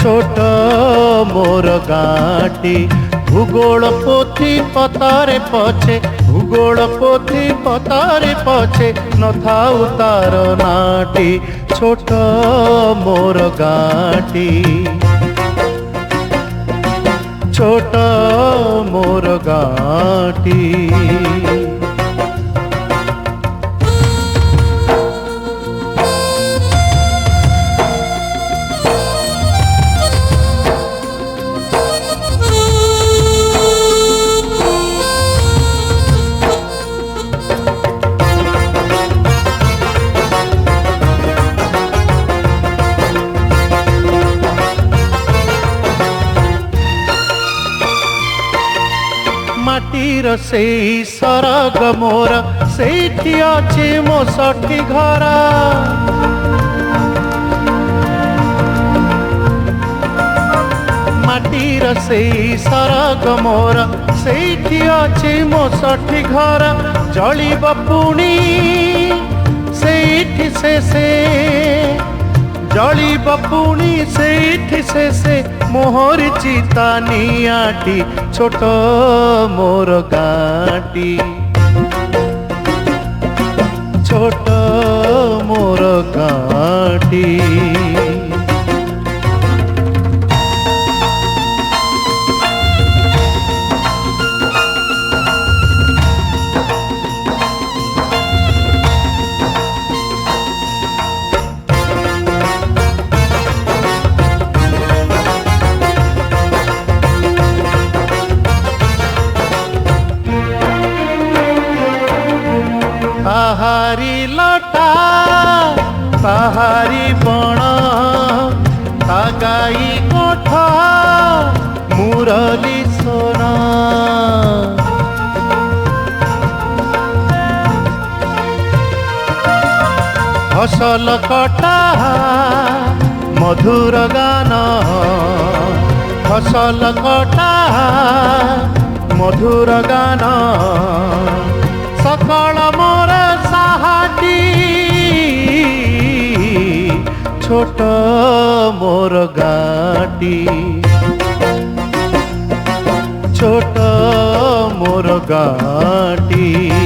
छोट मोर गाटी भूगोल पोथी पतारे पछे भूगोल पोथी पतारे पछे न थाउ तार नाटी छोट मोर गाटी छोट मोर गाटी माटीर से सरग मोर सेठी अछि मो सठी घर माटीर से सरग मोर सेठी अछि मो सठी घर जलिब पुणी सेठी से जलिब पुणी सेठी से मोहर चिता नियाटी छोट मोर गाटी छोट मोर गाटी ताहारी लटा ताहारी बण तागाई कोठा मुरली सोना फसल कटा मधुर गान फसल कटा मधुर गान सकल मोर साहाटी छोट मोर गाटी छोट मोर गाटी।